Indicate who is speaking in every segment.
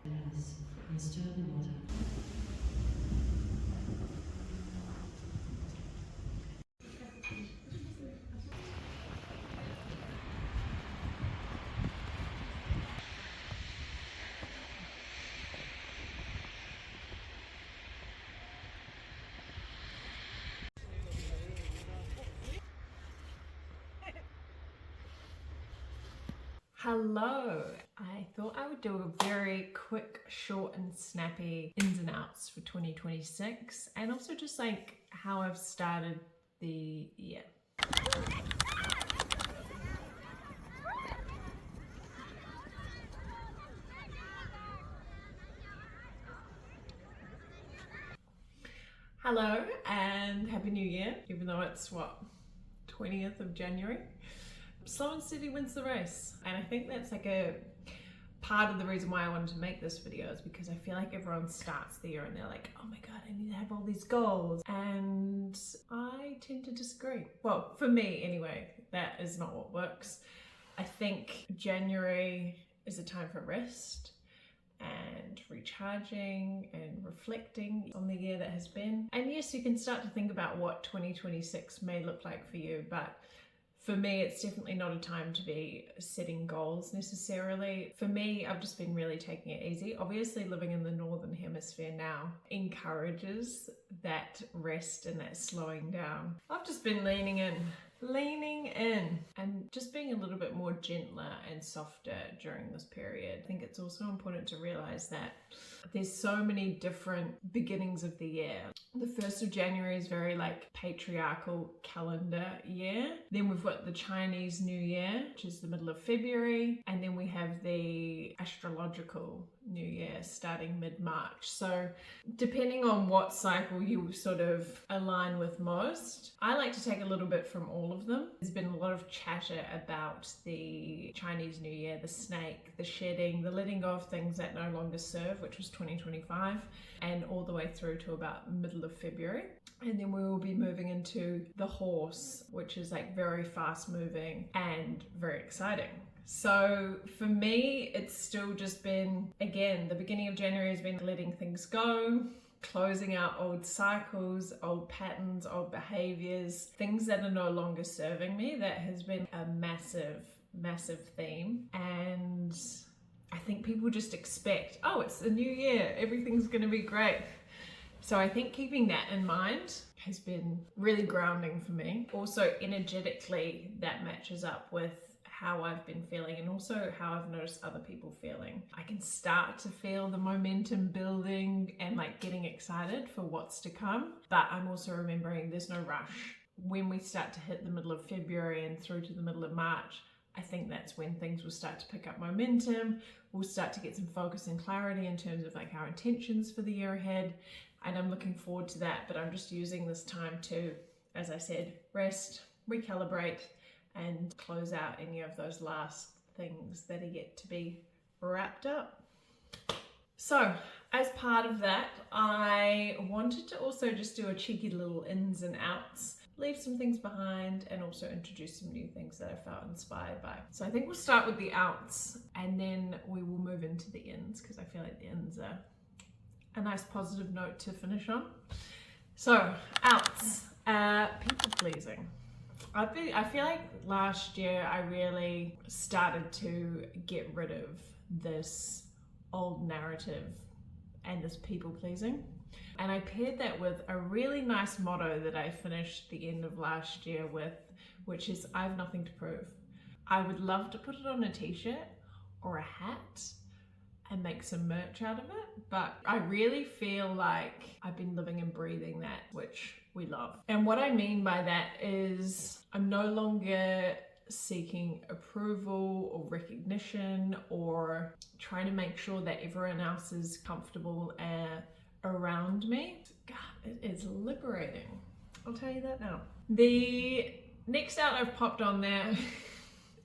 Speaker 1: And stir the water.
Speaker 2: Hello! I thought I would do a very quick, short and snappy ins and outs for 2026 and also just like how I've started the year. Hello and Happy New Year, even though it's 20th of January. Slow and steady wins the race, and I think that's like a part of the reason why I wanted to make this video is because I feel like everyone starts the year and they're like, oh my god, I need to have all these goals, and I tend to disagree. Well, for me anyway, that is not what works. I think January is a time for rest and recharging and reflecting on the year that has been. And yes, you can start to think about what 2026 may look like for you, but for me, it's definitely not a time to be setting goals necessarily. For me, I've just been really taking it easy. Obviously, living in the Northern Hemisphere now encourages that rest and that slowing down. I've just been leaning in and just being a little bit more gentler and softer during this period. I think it's also important to realize that there's so many different beginnings of the year. The 1st of January is very like patriarchal calendar year. Then we've got the Chinese New Year, which is the middle of February. And then we have the astrological New Year starting mid-March. So depending on what cycle you sort of align with most, I like to take a little bit from all of them. There's been a lot of chatter about the Chinese New Year, the snake, the shedding, the letting go of things that no longer serve, which was 2025, and all the way through to about middle of February. And then we will be moving into the horse, which is like very fast moving and very exciting. So for me, it's still just been, again, the beginning of January has been letting things go, closing out old cycles, old patterns, old behaviors, things that are no longer serving me. That has been a massive theme. And I think people just expect, oh, it's a new year, everything's going to be great. So I think keeping that in mind has been really grounding for me. Also, energetically, that matches up with how I've been feeling and also how I've noticed other people feeling. I can start to feel the momentum building and like getting excited for what's to come, but I'm also remembering there's no rush. When we start to hit the middle of February and through to the middle of March, I think that's when things will start to pick up momentum. We'll start to get some focus and clarity in terms of like our intentions for the year ahead. And I'm looking forward to that, but I'm just using this time to, as I said, rest, recalibrate, and close out any of those last things that are yet to be wrapped up. So as part of that, I wanted to also just do a cheeky little ins and outs, leave some things behind, and also introduce some new things that I felt inspired by. So I think we'll start with the outs and then we will move into the ins, because I feel like the ins are a nice positive note to finish on. So outs, people pleasing. I feel like last year I really started to get rid of this old narrative and this people pleasing. And I paired that with a really nice motto that I finished the end of last year with, which is, I have nothing to prove. I would love to put it on a t-shirt or a hat and make some merch out of it, but I really feel like I've been living and breathing that, which we love. And what I mean by that is I'm no longer seeking approval or recognition or trying to make sure that everyone else is comfortable around me. God, it is liberating. I'll tell you that now. The next out I've popped on there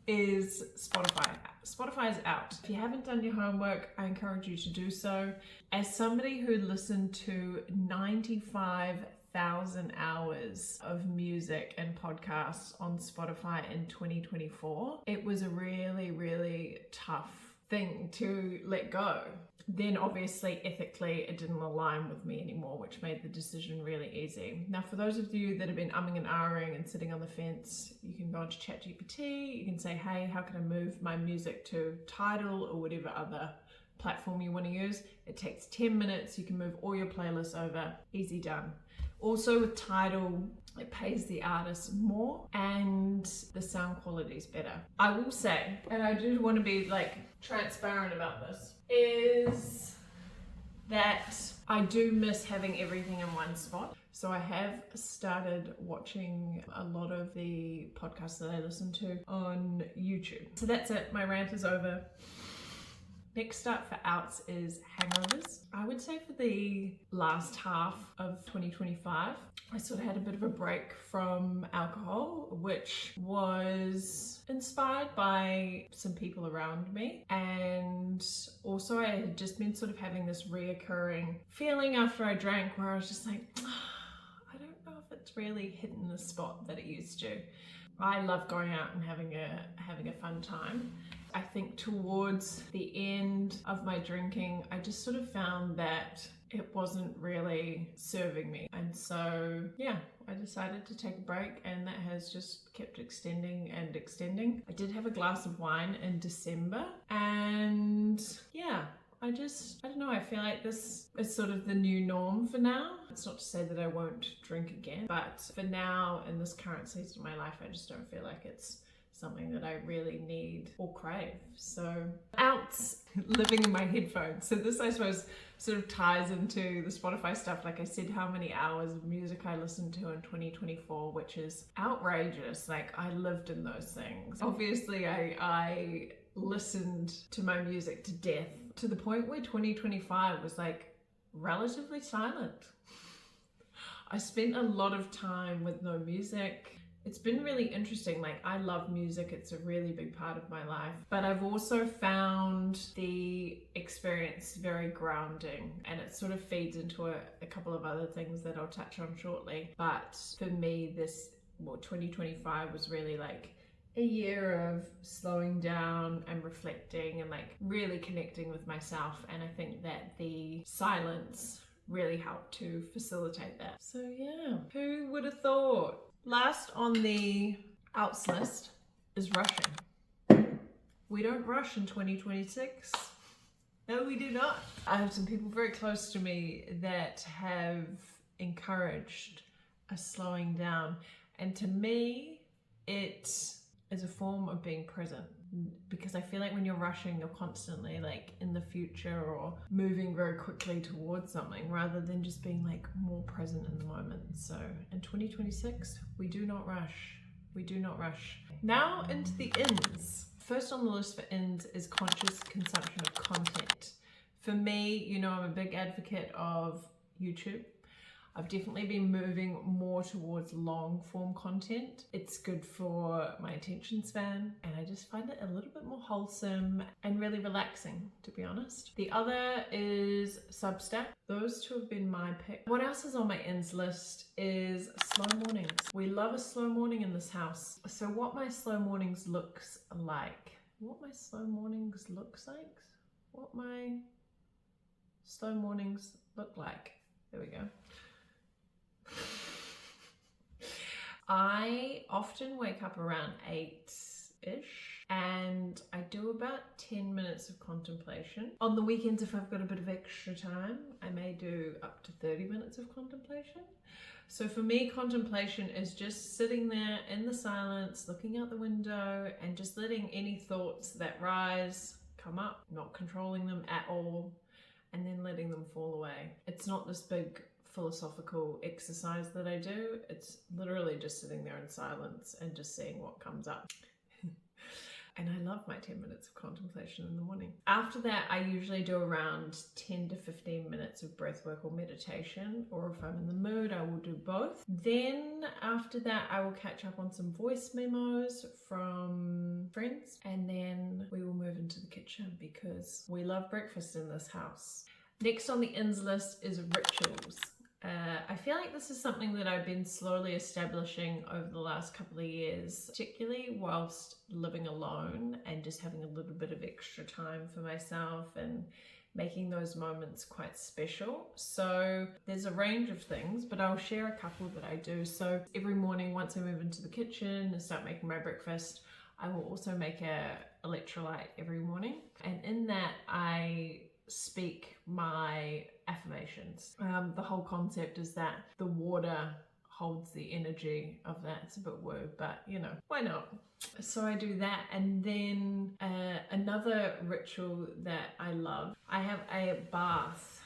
Speaker 2: is Spotify. Spotify is out. If you haven't done your homework, I encourage you to do so. As somebody who listened to 95,000 hours of music and podcasts on Spotify in 2024, it was a really, really tough thing to let go. Then obviously ethically it didn't align with me anymore, which made the decision really easy. Now for those of you that have been umming and ahhing and sitting on the fence, you can go into ChatGPT, you can say, hey, how can I move my music to Tidal or whatever other platform you want to use. It takes 10 minutes, you can move all your playlists over, easy done. Also with Tidal, it pays the artist more and the sound quality is better. I will say, and I do want to be like transparent about this, is that I do miss having everything in one spot. So I have started watching a lot of the podcasts that I listen to on YouTube. So that's it, my rant is over. Next up for outs is hangovers. I would say for the last half of 2025, I sort of had a bit of a break from alcohol, which was inspired by some people around me. And also I had just been sort of having this reoccurring feeling after I drank where I was just like, I don't know if it's really hitting the spot that it used to. I love going out and having a fun time. I think towards the end of my drinking, I just sort of found that it wasn't really serving me. And so, yeah, I decided to take a break and that has just kept extending and extending. I did have a glass of wine in December and yeah, I don't know, I feel like this is sort of the new norm for now. It's not to say that I won't drink again, but for now, in this current season of my life, I just don't feel like it's something that I really need or crave. So outs, living in my headphones. So this, I suppose, sort of ties into the Spotify stuff. Like I said, how many hours of music I listened to in 2024, which is outrageous. Like I lived in those things. Obviously, I listened to my music to death to the point where 2025 was like relatively silent. I spent a lot of time with no music. It's been really interesting. Like I love music, it's a really big part of my life, but I've also found the experience very grounding, and it sort of feeds into a couple of other things that I'll touch on shortly. But for me, 2025 was really like a year of slowing down and reflecting and like really connecting with myself, and I think that the silence really helped to facilitate that. So yeah, who would have thought? Last on the outs list is rushing. We don't rush in 2026. No, we do not. I have some people very close to me that have encouraged a slowing down. And to me, it is a form of being present. Because I feel like when you're rushing, you're constantly like in the future or moving very quickly towards something rather than just being like more present in the moment. So in 2026, we do not rush. We do not rush. Now into the ins. First on the list for ins is conscious consumption of content. For me, you know, I'm a big advocate of YouTube. I've definitely been moving more towards long form content. It's good for my attention span, and I just find it a little bit more wholesome and really relaxing, to be honest. The other is Substack. Those two have been my pick. What else is on my ins list is slow mornings. We love a slow morning in this house. So what my slow mornings looks like. What my slow mornings looks like? What my slow mornings look like. There we go. I often wake up around 8-ish and I do about 10 minutes of contemplation. On the weekends, if I've got a bit of extra time, I may do up to 30 minutes of contemplation. So for me, contemplation is just sitting there in the silence, looking out the window and just letting any thoughts that rise come up, not controlling them at all, and then letting them fall away. It's not this big philosophical exercise that I do. It's literally just sitting there in silence and just seeing what comes up. And I love my 10 minutes of contemplation in the morning. After that, I usually do around 10 to 15 minutes of breath work or meditation, or if I'm in the mood, I will do both. Then after that, I will catch up on some voice memos from friends, and then we will move into the kitchen because we love breakfast in this house. Next on the ins list is rituals. I feel like this is something that I've been slowly establishing over the last couple of years, particularly whilst living alone and just having a little bit of extra time for myself and making those moments quite special. So there's a range of things, but I'll share a couple that I do. So every morning, once I move into the kitchen and start making my breakfast, I will also make a electrolyte every morning. And in that, I speak my affirmations. The whole concept is that the water holds the energy of that. It's a bit woo, but you know, why not? So I do that, and then another ritual that I love, I have a bath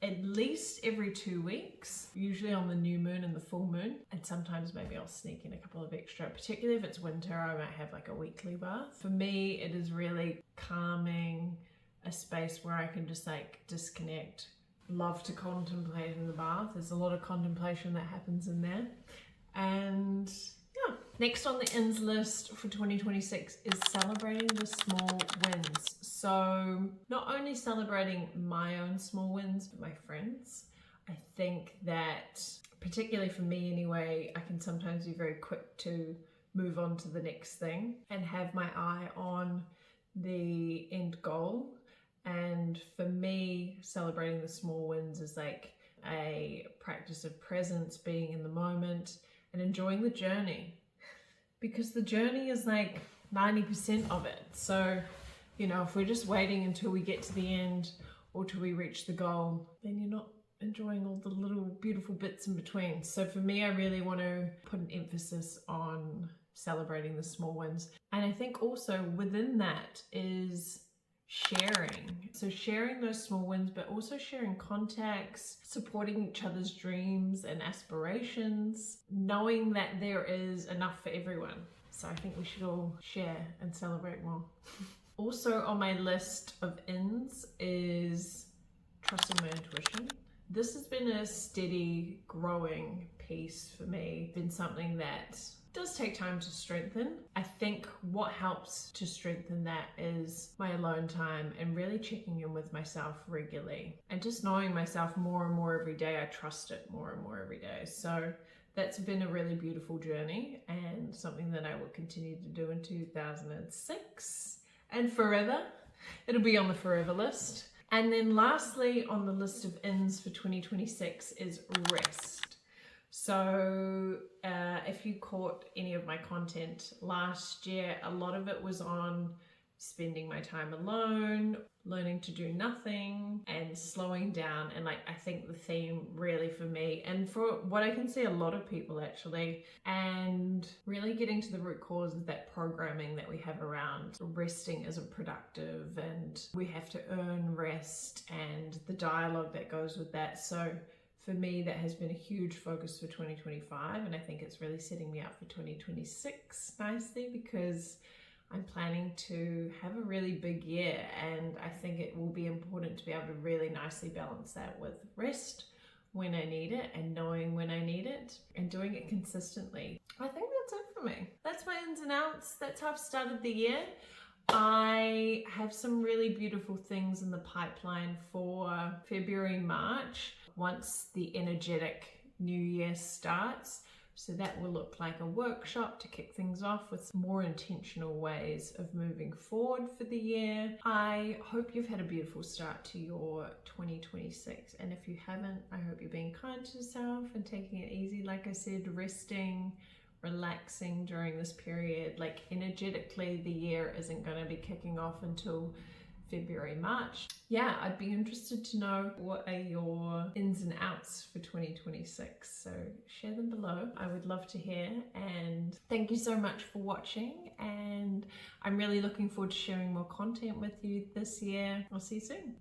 Speaker 2: at least every 2 weeks, usually on the new moon and the full moon, and sometimes maybe I'll sneak in a couple of extra. Particularly if it's winter, I might have like a weekly bath. For me, it is really calming, a space where I can just like disconnect. Love to contemplate in the bath. There's a lot of contemplation that happens in there. And yeah, next on the ins list for 2026 is celebrating the small wins. So not only celebrating my own small wins, but my friends. I think that, particularly for me anyway, I can sometimes be very quick to move on to the next thing and have my eye on the end goal. And for me, celebrating the small wins is like a practice of presence, being in the moment and enjoying the journey, because the journey is like 90% of it. So, you know, if we're just waiting until we get to the end or till we reach the goal, then you're not enjoying all the little beautiful bits in between. So for me, I really want to put an emphasis on celebrating the small wins. And I think also within that is sharing. So sharing those small wins, but also sharing contacts, supporting each other's dreams and aspirations, knowing that there is enough for everyone. So I think we should all share and celebrate more. Also on my list of ins is trusting my intuition. This has been a steady growing piece for me. Been something that does take time to strengthen. I think what helps to strengthen that is my alone time and really checking in with myself regularly and just knowing myself more and more every day. I trust it more and more every day. So that's been a really beautiful journey and something that I will continue to do in 2006 and forever. It'll be on the forever list. And then lastly on the list of ins for 2026 is rest. So if you caught any of my content last year, a lot of it was on spending my time alone, learning to do nothing and slowing down. And like, I think the theme really for me and for what I can see a lot of people actually, and really getting to the root cause of that programming that we have around resting isn't productive and we have to earn rest and the dialogue that goes with that. So for me, that has been a huge focus for 2025, and I think it's really setting me up for 2026 nicely because I'm planning to have a really big year, and I think it will be important to be able to really nicely balance that with rest when I need it and knowing when I need it and doing it consistently. I think that's it for me. That's my ins and outs. That's how I've started the year. I have some really beautiful things in the pipeline for February, March, once the energetic new year starts. So that will look like a workshop to kick things off with more intentional ways of moving forward for the year. I hope you've had a beautiful start to your 2026. And if you haven't, I hope you're being kind to yourself and taking it easy. Like I said, resting, relaxing during this period. Like energetically, the year isn't going to be kicking off until February, March. Yeah, I'd be interested to know what are your ins and outs for 2026. So share them below. I would love to hear. And thank you so much for watching. And I'm really looking forward to sharing more content with you this year. I'll see you soon.